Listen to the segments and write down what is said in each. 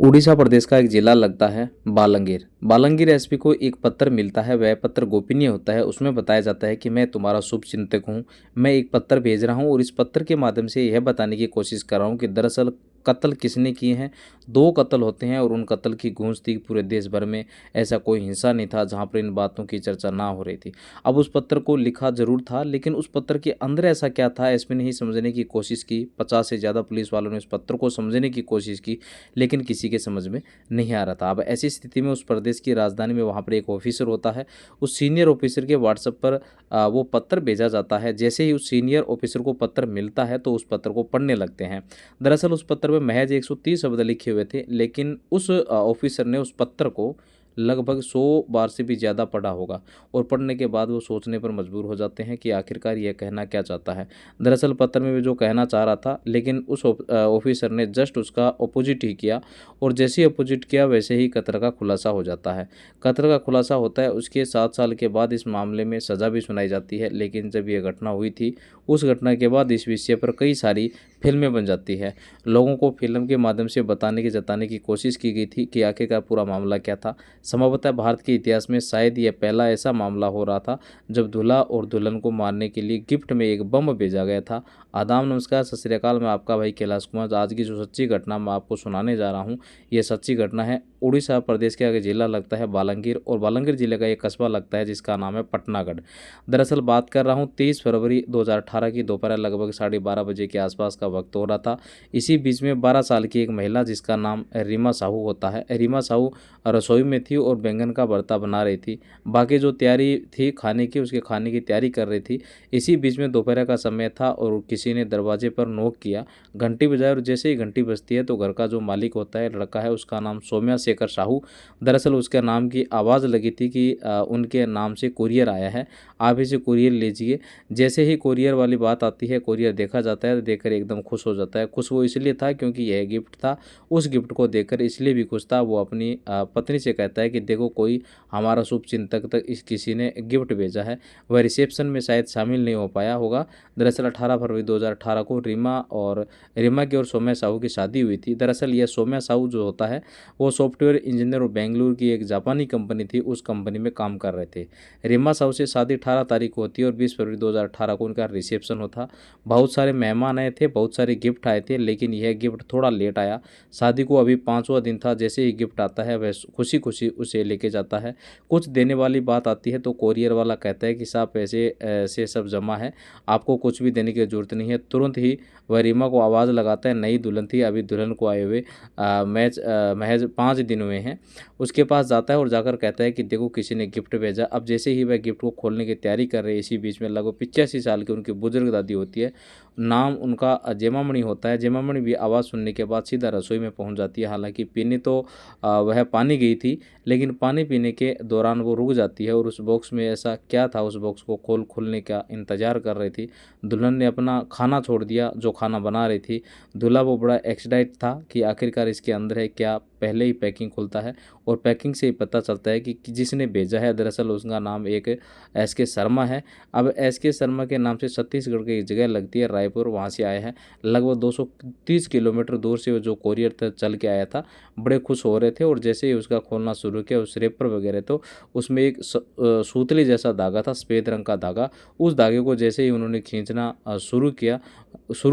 उड़ीसा प्रदेश का एक जिला लगता है बालंगीर। बालंगीर एसपी को एक पत्र मिलता है। वह पत्र गोपनीय होता है। उसमें बताया जाता है कि मैं तुम्हारा शुभ चिंतक हूँ। मैं एक पत्र भेज रहा हूँ और इस पत्र के माध्यम से यह बताने की कोशिश कर रहा हूँ कि दरअसल कत्ल किसने किए हैं। 2 कत्ल होते हैं और उन कत्ल की गूंज थी पूरे देश भर में। ऐसा कोई हिंसा नहीं था जहाँ पर इन बातों की चर्चा ना हो रही थी। अब उस पत्र को लिखा जरूर था, लेकिन उस पत्र के अंदर ऐसा क्या था एसपी ने ही समझने की कोशिश की। 50 से ज़्यादा पुलिस वालों ने उस पत्र को समझने की कोशिश की, लेकिन किसी के समझ में नहीं आ रहा था। अब ऐसी स्थिति में उस प्रदेश की राजधानी में वहाँ पर एक ऑफिसर होता है। उस सीनियर ऑफिसर के व्हाट्सएप पर वो पत्र भेजा जाता है। जैसे ही उस सीनियर ऑफिसर को पत्र मिलता है तो उस पत्र को पढ़ने लगते हैं। दरअसल उस पत्र में महज 130 शब्द लिखे हुए थे, लेकिन उस ऑफिसर ने उस पत्र को लगभग 100 बार से भी ज़्यादा पढ़ा होगा और पढ़ने के बाद वो सोचने पर मजबूर हो जाते हैं कि आखिरकार यह कहना क्या चाहता है। दरअसल पत्र में भी जो कहना चाह रहा था, लेकिन उस ऑफिसर ने जस्ट उसका अपोजिट ही किया और जैसे ही अपोजिट किया वैसे ही कत्ल का खुलासा हो जाता है। कत्ल का खुलासा होता है। उसके 7 साल के बाद इस मामले में सज़ा भी सुनाई जाती है। लेकिन जब यह घटना हुई थी, उस घटना के बाद इस विषय पर कई सारी फिल्में बन जाती है। लोगों को फिल्म के माध्यम से जताने की कोशिश की गई थी कि आखिरकार पूरा मामला क्या था। संभवतः भारत के इतिहास में शायद यह पहला ऐसा मामला हो रहा था जब दूल्हा और दुल्हन को मारने के लिए गिफ्ट में एक बम भेजा गया था। आदाब, नमस्कार, सत श्री अकाल। मैं आपका भाई कैलाश कुमार। आज की जो सच्ची घटना मैं आपको सुनाने जा रहा हूँ, यह सच्ची घटना है। उड़ीसा प्रदेश का एक जिला लगता है बालंगीर और बालंगीर जिले का एक कस्बा लगता है जिसका नाम है पटनागढ़। दरअसल बात कर रहा हूँ 23 फरवरी 2018 की दोपहर लगभग 12:30 बजे के आसपास का वक्त हो रहा था। इसी बीच में 12 साल की एक महिला जिसका नाम रीमा साहू होता है, रीमा साहू रसोई में थी और बैंगन का भरता बना रही थी। बाकी जो तैयारी थी खाने की, उसके खाने की तैयारी कर रही थी। इसी बीच में दोपहर का समय था और किसी ने दरवाजे पर नॉक किया, घंटी बजाई और जैसे ही घंटी बजती है तो घर का जो मालिक होता है, लड़का है, उसका नाम सौम्या शेखर साहू। दरअसल उसके नाम की आवाज़ लगी थी कि उनके नाम से कुरियर आया है, आप इसे कुरियर लीजिए। जैसे ही कुरियर वाली बात आती है, कुरियर देखा जाता है, देखकर एकदम खुश हो जाता है। खुश वो इसलिए था क्योंकि यह गिफ्ट था। उस गिफ्ट को देखकर इसलिए भी खुश था। वो अपनी पत्नी से कहता है कि देखो, कोई हमारा शुभ चिंतक तक इस किसी ने गिफ्ट भेजा है। वह रिसेप्शन में शायद शामिल नहीं हो पाया होगा। दरअसल 18 फरवरी 2018 को रीमा की और सौम्या साहू की शादी हुई थी। दरअसल यह सौम्या साहू जो होता है वो सॉफ्टवेयर इंजीनियर और बेंगलुरु की एक जापानी कंपनी थी, उस कंपनी में काम कर रहे थे। रीमा साहू से शादी 18 तारीख को होती है और 20 फरवरी 2018 को उनका रिसेप्शन होता। बहुत सारे मेहमान आए थे, बहुत सारे गिफ्ट आए थे, लेकिन यह गिफ्ट थोड़ा लेट आया। शादी को अभी 5वां दिन था। जैसे ही गिफ्ट आता है वह खुशी खुशी उसे लेके जाता है। कुछ देने वाली बात आती है तो कोरियर वाला कहता है कि साहब पैसे से सब जमा है, आपको कुछ भी देने की ज़रूरत नहीं है। तुरंत ही वह रीमा को आवाज़ लगाता है। नई दुल्हन थी, अभी दुल्हन को आए हुए महज 5 दिन हुए हैं। उसके पास जाता है और जाकर कहता है कि देखो, किसी ने गिफ्ट भेजा। अब जैसे ही वह गिफ्ट को खोलने की तैयारी कर रहे हैं, इसी बीच में लगभग 85 साल की उनकी बुजुर्ग दादी होती है। नाम उनका जेमामणि होता है। जेमामणि भी आवाज़ सुनने के बाद सीधा रसोई में पहुंच जाती है। हालांकि पीने तो वह पानी गई थी, लेकिन पानी पीने के दौरान वो रुक जाती है और उस बॉक्स में ऐसा क्या था, उस बॉक्स को खोलने का इंतजार कर रही थी। दुल्हन ने अपना खाना छोड़ दिया जो खाना बना रही थी। दूल्हा वो बड़ा एक्साइटेड था कि आखिरकार इसके अंदर है क्या। पहले ही पैकिंग खुलता है और पैकिंग से ही पता चलता है कि जिसने भेजा है दरअसल उसका नाम एक एस के शर्मा है। अब एस के शर्मा के नाम से छत्तीसगढ़ की एक जगह लगती है रायपुर, वहाँ से आया है। लगभग 230 किलोमीटर दूर से वो जो कोरियर था चल के आया था। बड़े खुश हो रहे थे और जैसे ही उसका खोलना शुरू किया, उस रेपर वगैरह तो उसमें एक सूतली जैसा धागा था, सफ़ेद रंग का धागा। उस धागे को जैसे ही उन्होंने खींचना शुरू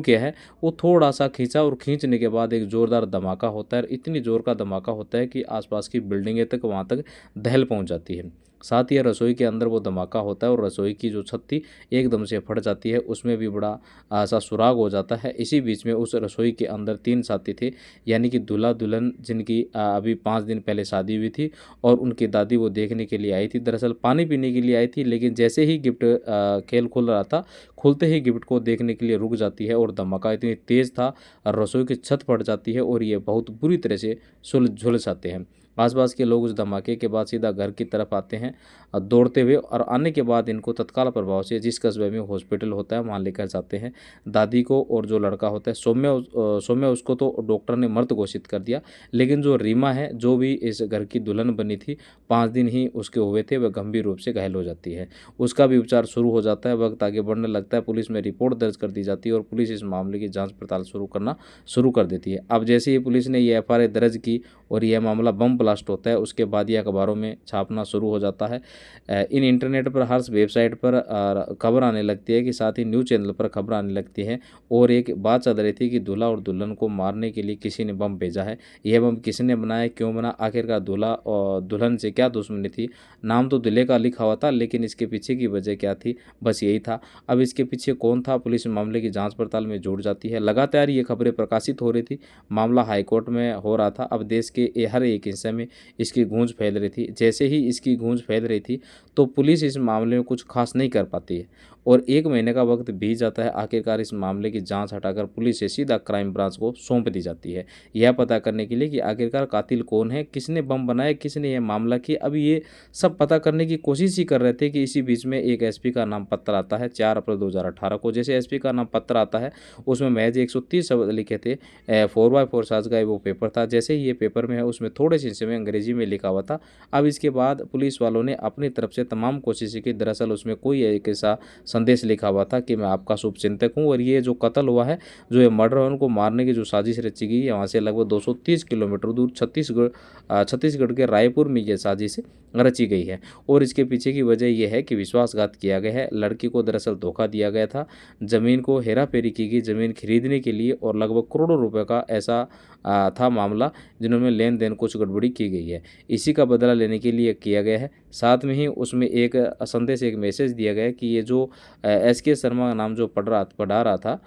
किया है, वो थोड़ा सा खींचा और खींचने के बाद एक ज़ोरदार धमाका होता है। इतनी ज़ोर का धमाका होता है कि आसपास की बिल्डिंगें तक वहाँ तक दहल पहुँच जाती है। साथ ही रसोई के अंदर वो धमाका होता है और रसोई की जो छत थी एकदम से फट जाती है, उसमें भी बड़ा सा सुराग हो जाता है। इसी बीच में उस रसोई के अंदर 3 साथी थे, यानी कि दूल्हा दुल्हन जिनकी अभी 5 दिन पहले शादी हुई थी और उनकी दादी वो देखने के लिए आई थी। दरअसल पानी पीने के लिए आई थी, लेकिन जैसे ही गिफ्ट खेल खुल रहा था, खुलते ही गिफ्ट को देखने के लिए रुक जाती है और धमाका इतनी तेज़ था, रसोई की छत फट जाती है और ये बहुत बुरी तरह से झुलस जाते हैं। आसपास के लोग उस धमाके के बाद सीधा घर की तरफ आते हैं दौड़ते हुए, और आने के बाद इनको तत्काल प्रभाव से जिस कस्बे में हॉस्पिटल होता है वहाँ लेकर जाते हैं। दादी को और जो लड़का होता है सौम्य, उसको तो डॉक्टर ने मृत घोषित कर दिया, लेकिन जो रीमा है, जो भी इस घर की दुल्हन बनी थी, 5 दिन ही उसके हुए थे, वह गंभीर रूप से घायल हो जाती है। उसका भी उपचार शुरू हो जाता है। वक्त आगे बढ़ने लगता है, पुलिस में रिपोर्ट दर्ज कर दी जाती है और पुलिस इस मामले की जाँच पड़ताल शुरू कर देती है। अब जैसे ही पुलिस ने ये FIR दर्ज की और यह मामला बम ब्लास्ट होता है, उसके बाद यह अखबारों में छापना शुरू हो जाता है। इन इंटरनेट पर हर वेबसाइट पर खबर आने लगती है, कि साथ ही न्यूज़ चैनल पर खबर आने लगती है, और एक बात चल रही थी कि दूल्हा और दुल्हन को मारने के लिए किसी ने बम भेजा है। यह बम किसने बनाया, क्यों बना, आखिरकार दूल्हा और दुल्हन से क्या दुश्मनी थी। नाम तो दूल्हे का लिखा हुआ था, लेकिन इसके पीछे की वजह क्या थी, बस यही था। अब इसके पीछे कौन था, पुलिस मामले की जांच पड़ताल में जुट जाती है। लगातार ये खबरें प्रकाशित हो रही थी, मामला हाईकोर्ट में हो रहा था। अब देश के हर एक हिस्से में इसकी गूंज फैल रही थी। जैसे ही इसकी गूंज फैल रही थी, तो पुलिस इस मामले में कुछ खास नहीं कर पाती है, और 1 महीने का वक्त बीत जाता है। आखिरकार इस मामले की जांच हटाकर पुलिस से सीधा क्राइम ब्रांच को सौंप दी जाती है, यह पता करने के लिए कि आखिरकार कातिल कौन है, किसने बम बनाया, किसने यह मामला किया। अब ये सब पता करने की कोशिश ही कर रहे थे कि इसी बीच में एक SP का नाम पत्र आता है 4 अप्रैल 2018 को। जैसे SP का नाम पत्र आता है, उसमें महज 130 शब्द लिखे थे। 4x4 साइज का वो पेपर था। जैसे ही ये पेपर में है, उसमें थोड़े से हिस्से में अंग्रेजी में लिखा हुआ था। अब इसके बाद पुलिस वालों ने अपनी तरफ से तमाम कोशिशें की। दरअसल उसमें कोई एक ऐसा संदेश लिखा हुआ था कि मैं आपका शुभचिंतक हूँ, और ये जो कत्ल हुआ है, जो ये मर्डर है, उनको मारने की जो साजिश रची गई है, वहाँ से लगभग 230 किलोमीटर दूर छत्तीसगढ़ के रायपुर में ये साजिश रची गई है। और इसके पीछे की वजह यह है कि विश्वासघात किया गया है। लड़की को दरअसल धोखा दिया गया था, ज़मीन को हेराफेरी की गई ज़मीन खरीदने के लिए, और लगभग करोड़ों रुपए का ऐसा था मामला, जिन्होंने लेन देन कुछ गड़बड़ी की गई है। इसी का बदला लेने के लिए किया गया है। साथ में ही उसमें एक संदेश, एक मैसेज दिया गया है कि ये जो SK शर्मा नाम जो पढ़ा रहा था,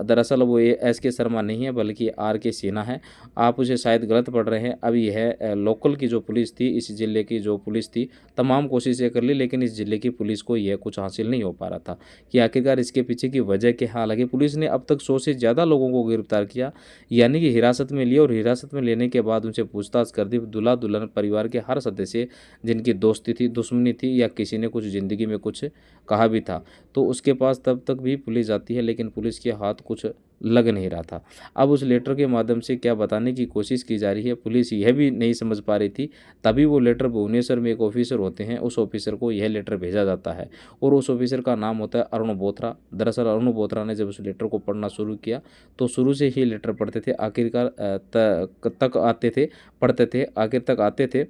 दरअसल वो ये SK शर्मा नहीं है, बल्कि RK सिन्हा है। आप उसे शायद गलत पढ़ रहे हैं। अब यह लोकल की जो पुलिस थी, इस ज़िले की जो पुलिस थी, तमाम कोशिशें कर ली, लेकिन इस ज़िले की पुलिस को यह कुछ हासिल नहीं हो पा रहा था कि आखिरकार इसके पीछे की वजह क्या है। हालांकि पुलिस ने अब तक 100 से ज़्यादा लोगों को गिरफ्तार किया, यानी कि हिरासत में लिया, और हिरासत में लेने के बाद उनसे पूछताछ कर दी। दूल्हा दुल्हन परिवार के हर सदस्य जिनकी दोस्ती थी, दुश्मनी थी, या किसी ने कुछ ज़िंदगी में कुछ कहा भी था, तो उसके पास तब तक भी पुलिस जाती है, लेकिन पुलिस के हाथ कुछ लग नहीं रहा था। अब उस लेटर के माध्यम से क्या बताने की कोशिश की जा रही है, पुलिस यह भी नहीं समझ पा रही थी। तभी वो लेटर भुवनेश्वर में एक ऑफिसर होते हैं, उस ऑफिसर को यह लेटर भेजा जाता है, और उस ऑफिसर का नाम होता है अरुण बोथरा। दरअसल अरुण बोथरा ने जब उस लेटर को पढ़ना शुरू किया, तो शुरू से ही लेटर पढ़ते थे, आखिरकार तक आते थे, पढ़ते थे, आखिर तक आते थे।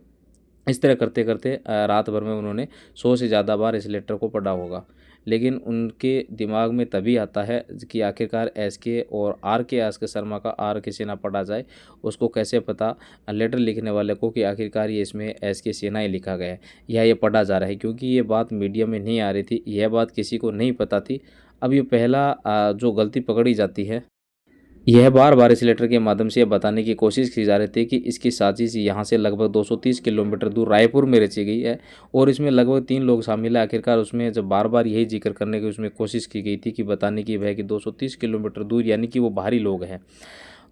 इस तरह करते करते रात भर में उन्होंने 100 से ज़्यादा बार इस लेटर को पढ़ा होगा, लेकिन उनके दिमाग में तभी आता है कि आखिरकार SK और RK शर्मा का RK सिन्हा पढ़ा जाए। उसको कैसे पता लेटर लिखने वाले को कि आखिरकार ये इसमें SK सिन्हा ही लिखा गया है, या ये पढ़ा जा रहा है, क्योंकि ये बात मीडिया में नहीं आ रही थी, यह बात किसी को नहीं पता थी। अब ये पहला जो गलती पकड़ी जाती है, यह बार बार इस लेटर के माध्यम से यह बताने की कोशिश की जा रही थी कि इसकी साजिश यहाँ से लगभग 230 किलोमीटर दूर रायपुर में रची गई है, और इसमें लगभग 3 लोग शामिल है। आखिरकार उसमें जब बार बार यही जिक्र करने की उसमें कोशिश की गई थी कि बताने की वह कि 230 किलोमीटर दूर, यानी कि वो बाहरी लोग हैं,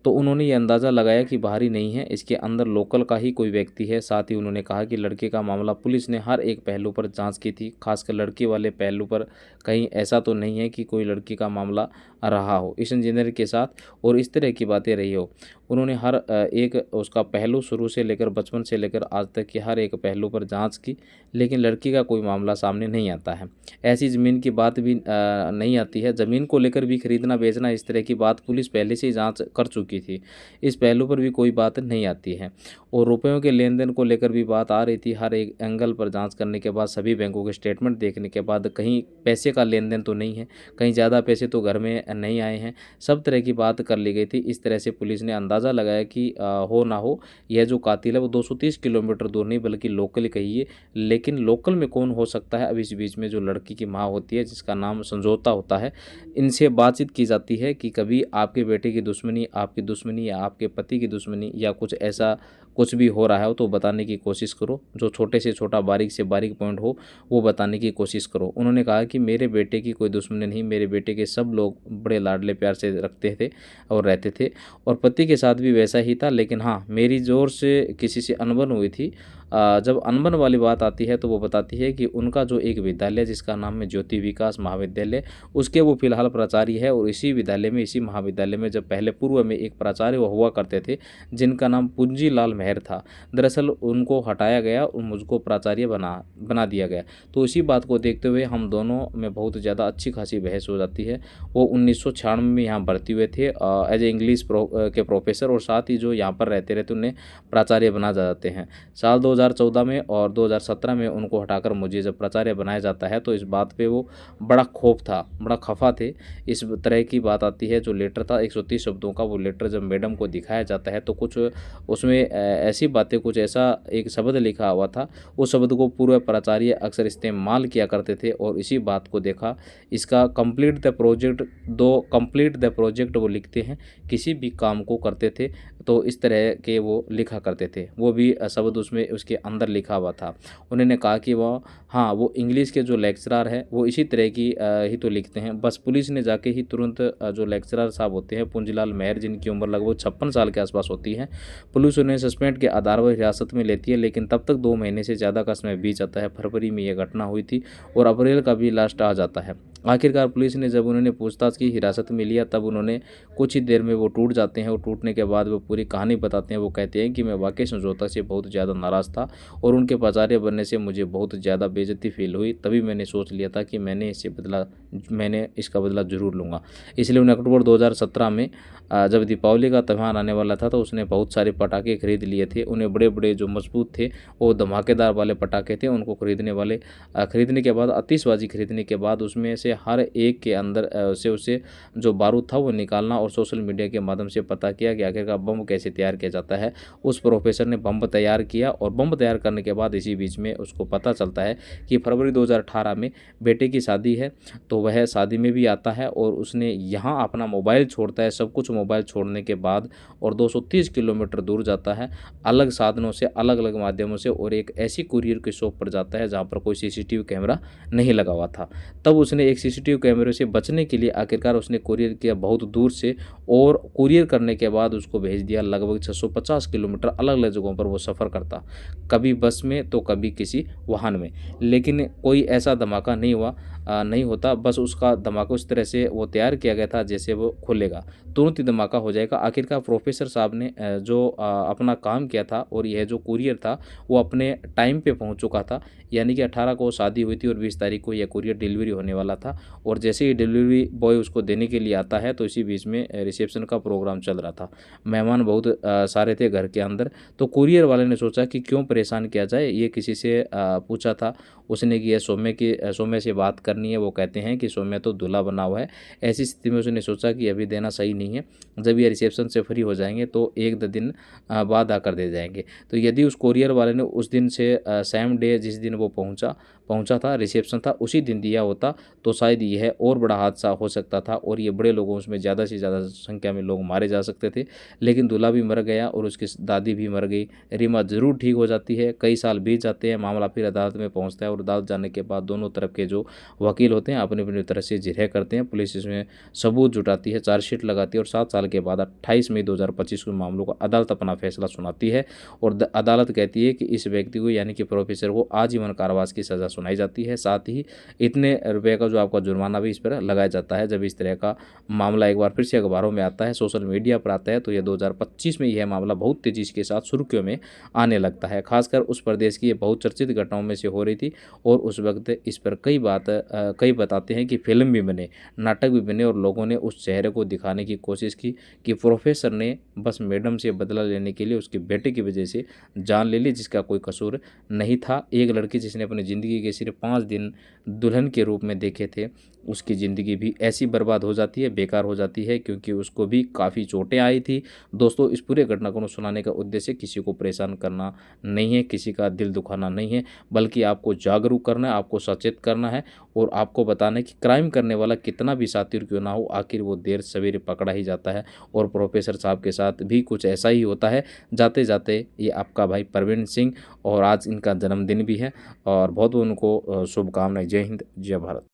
तो उन्होंने ये अंदाज़ा लगाया कि बाहरी नहीं है, इसके अंदर लोकल का ही कोई व्यक्ति है। साथ ही उन्होंने कहा कि लड़के का मामला पुलिस ने हर एक पहलू पर जांच की थी, खासकर लड़के वाले पहलू पर कहीं ऐसा तो नहीं है कि कोई लड़की का मामला रहा हो इस इंजीनियर के साथ, और इस तरह की बातें रही हो। उन्होंने हर एक उसका पहलू शुरू से लेकर बचपन से लेकर आज तक के हर एक पहलू पर जांच की, लेकिन लड़की का कोई मामला सामने नहीं आता है। ऐसी ज़मीन की बात भी नहीं आती है। ज़मीन को लेकर भी खरीदना बेचना, इस तरह की बात पुलिस पहले से ही जांच कर चुकी थी, इस पहलू पर भी कोई बात नहीं आती है। और रुपयों के लेन देन को लेकर भी बात आ रही थी। हर एक एंगल पर जांच करने के बाद, सभी बैंकों के स्टेटमेंट देखने के बाद, कहीं पैसे का लेन देन तो नहीं है, कहीं ज़्यादा पैसे तो घर में नहीं आए हैं, सब तरह की बात कर ली गई थी। इस तरह से पुलिस ने अंदाज़ा लगाया कि हो ना हो यह जो कातिल है वो 230 किलोमीटर दूर नहीं बल्कि लोकल ही कहिए, लेकिन लोकल में कौन हो सकता है। अब इस बीच में जो लड़की की माँ होती है, जिसका नाम संजोता होता है, इनसे बातचीत की जाती है कि कभी आपके बेटे की दुश्मनी, आपकी दुश्मनी, या आपके पति की दुश्मनी, या कुछ ऐसा कुछ भी हो रहा है तो बताने की कोशिश करो, जो छोटे से छोटा बारीक से बारीक पॉइंट हो वो बताने की कोशिश करो। उन्होंने कहा कि मेरे बेटे की कोई दुश्मनी नहीं, मेरे बेटे के सब लोग बड़े लाडले प्यार से रखते थे और रहते थे, और पति के साथ भी वैसा ही था। लेकिन हाँ, मेरी ज़ोर से किसी से अनबन हुई थी। जब अनबन वाली बात आती है तो वो बताती है कि उनका जो एक विद्यालय जिसका नाम है ज्योति विकास महाविद्यालय, उसके वो फिलहाल प्राचार्य है। और इसी विद्यालय में, इसी महाविद्यालय में जब पहले पूर्व में एक प्राचार्य हुआ करते थे जिनका नाम पूंजीलाल मेहर था। दरअसल उनको हटाया गया और मुझको प्राचार्य बना दिया गया। तो इसी बात को देखते हुए हम दोनों में बहुत ज़्यादा अच्छी खासी बहस हो जाती है। वो 1996 में यहाँ भर्ती हुए थे एज ए इंग्लिश के प्रोफेसर, और साथ ही जो यहाँ पर रहते रहते उन्हें प्राचार्य बना जाते हैं। साल 2014 में और 2017 में उनको हटाकर मुझे जब प्राचार्य बनाया जाता है तो इस बात पे वो बड़ा खौफ था, बड़ा खफा थे। इस तरह की बात आती है। जो लेटर था 130 शब्दों का, वो लेटर जब मैडम को दिखाया जाता है तो कुछ उसमें ऐसी बातें, कुछ ऐसा एक शब्द लिखा हुआ था, उस शब्द को पूर्व प्राचार्य अक्सर इस्तेमाल किया करते थे। और इसी बात को देखा, इसका कंप्लीट द प्रोजेक्ट वो लिखते हैं, किसी भी काम को करते थे तो इस तरह के वो लिखा करते थे। वो भी शब्द उसमें उसके अंदर लिखा हुआ था। उन्होंने कहा कि वो इंग्लिश के जो लेक्चरर हैं वो इसी तरह की ही तो लिखते हैं। बस पुलिस ने जाके ही तुरंत जो लेक्चरर साहब होते हैं पूंजीलाल मेहर, जिनकी उम्र लगभग 56 साल के आसपास होती है, पुलिस उन्हें सस्पेंड के आधार पर हिरासत में लेती है। लेकिन तब तक 2 महीने से ज़्यादा का समय बीत जाता है। फरवरी में यह घटना हुई थी और अप्रैल का भी लास्ट आ जाता है। आखिरकार पुलिस ने जब उन्होंने पूछताछ की, हिरासत में लिया, तब उन्होंने कुछ ही देर में वो टूट जाते हैं। और टूटने के बाद वो पूरी कहानी बताते हैं। वो कहते हैं कि मैं वाकई समझौता से बहुत ज़्यादा नाराज़ था और उनके प्राचार्य बनने से मुझे बहुत ज़्यादा बेइज्जती फील हुई। तभी मैंने सोच लिया था कि मैंने इसका बदला ज़रूर लूँगा। इसलिए उन्हें अक्टूबर 2017 में जब दीपावली का त्यौहार आने वाला था तो उसने बहुत सारे पटाखे खरीद लिए थे। उन्हें बड़े बड़े जो मजबूत थे, वो धमाकेदार वाले पटाखे थे। उनको खरीदने के बाद, आतिशबाजी खरीदने के बाद उसमें से हर एक के अंदर से उसे जो बारूद था वो निकालना और सोशल मीडिया के माध्यम से पता किया कि आखिरकार बम कैसे तैयार किया जाता है। उस प्रोफेसर ने बम तैयार किया और बम तैयार करने के बाद इसी बीच में उसको पता चलता है कि फरवरी 2018 में बेटे की शादी है। तो वह शादी में भी आता है और उसने यहाँ अपना मोबाइल छोड़ता है। सब कुछ मोबाइल छोड़ने के बाद और 230 किलोमीटर दूर जाता है, अलग साधनों से, अलग अलग माध्यमों से, और एक ऐसी कुरियर की शॉप पर जाता है जहाँ पर कोई सीसीटीवी कैमरा नहीं लगा हुआ था। तब उसने एक सीसीटीवी कैमरे से बचने के लिए आखिरकार उसने कुरियर किया बहुत दूर से, और कुरियर करने के बाद उसको भेज दिया लगभग 650 किलोमीटर। अलग अलग जगहों पर वो सफ़र करता, कभी बस में तो कभी किसी वाहन में। लेकिन कोई ऐसा धमाका नहीं होता। बस उसका धमाका उस तरह से वो तैयार किया गया था जैसे वो खुलेगा तुरंत ही धमाका हो जाएगा। आखिरकार प्रोफेसर साहब ने जो अपना काम किया था, और यह जो कुरियर था वो अपने टाइम पे पहुंच चुका था। यानी कि 18 को शादी हुई थी और 20 तारीख को यह कुरियर डिलीवरी होने वाला था। और जैसे ही डिलीवरी बॉय उसको देने के लिए आता है तो इसी बीच में रिसेप्शन का प्रोग्राम चल रहा था। मेहमान बहुत सारे थे घर के अंदर। तो कुरियर वाले ने सोचा कि क्यों परेशान किया जाए। ये किसी से पूछा था उसने कि यह सौम्य से बात करनी है। वो कहते हैं कि सौम्य तो दूल्हा बना हुआ है। ऐसी स्थिति में उसने सोचा कि अभी देना सही नहीं है, जब ये रिसेप्शन से फ्री हो जाएंगे तो 1-2 दिन बाद आकर दे जाएंगे। तो यदि उस कोरियर वाले ने उस दिन से सेम डे जिस दिन वो पहुंचा था, रिसेप्शन था, उसी दिन दिया होता तो शायद यह और बड़ा हादसा हो सकता था और ये बड़े लोगों उसमें ज़्यादा से ज़्यादा संख्या में लोग मारे जा सकते थे। लेकिन दूल्हा भी मर गया और उसकी दादी भी मर गई। रीमा ज़रूर ठीक हो जाती है। कई साल बीत जाते हैं, मामला फिर अदालत में पहुंचता है और अदालत जाने के बाद दोनों तरफ के जो वकील होते हैं अपनी अपनी तरफ से जिरह करते हैं। पुलिस इसमें सबूत जुटाती है, चार्जशीट लगाती है और 7 साल के बाद 28 मई 2025 को मामलों को अदालत अपना फैसला सुनाती है। और अदालत कहती है कि इस व्यक्ति को यानी कि प्रोफेसर को आजीवन कारावास की सज़ा सुनाई जाती है। साथ ही इतने रुपए का जो आपका जुर्माना भी इस पर लगाया जाता है। जब इस तरह का मामला एक बार फिर से अखबारों में आता है, सोशल मीडिया पर आता है, तो यह 2025 में यह मामला बहुत तेज़ी के साथ सुर्खियों में आने लगता है। खासकर उस प्रदेश की ये बहुत चर्चित घटनाओं में से हो रही थी। और उस वक्त इस पर कई बताते हैं कि फिल्म भी बने, नाटक भी बने और लोगों ने उस चेहरे को दिखाने की कोशिश की कि प्रोफेसर ने बस मैडम से बदला लेने के लिए उसके बेटे की वजह से जान ले ली, जिसका कोई कसूर नहीं था। एक लड़की जिसने अपनी ज़िंदगी के सिर्फ 5 दिन दुल्हन के रूप में देखे थे, उसकी ज़िंदगी भी ऐसी बर्बाद हो जाती है, बेकार हो जाती है, क्योंकि उसको भी काफ़ी चोटें आई थी। दोस्तों, इस पूरे घटना को सुनाने का उद्देश्य किसी को परेशान करना नहीं है, किसी का दिल दुखाना नहीं है, बल्कि आपको जागरूक करना है, आपको सचेत करना है और आपको बताना है कि क्राइम करने वाला कितना भी शातिर क्यों ना हो, आखिर वो देर सवेरे पकड़ा ही जाता है। और प्रोफेसर साहब के साथ भी कुछ ऐसा ही होता है। जाते जाते ये आपका भाई प्रवीण सिंह, और आज इनका जन्मदिन भी है और बहुत बहुत उनको शुभकामनाएं। जय हिंद, जय भारत।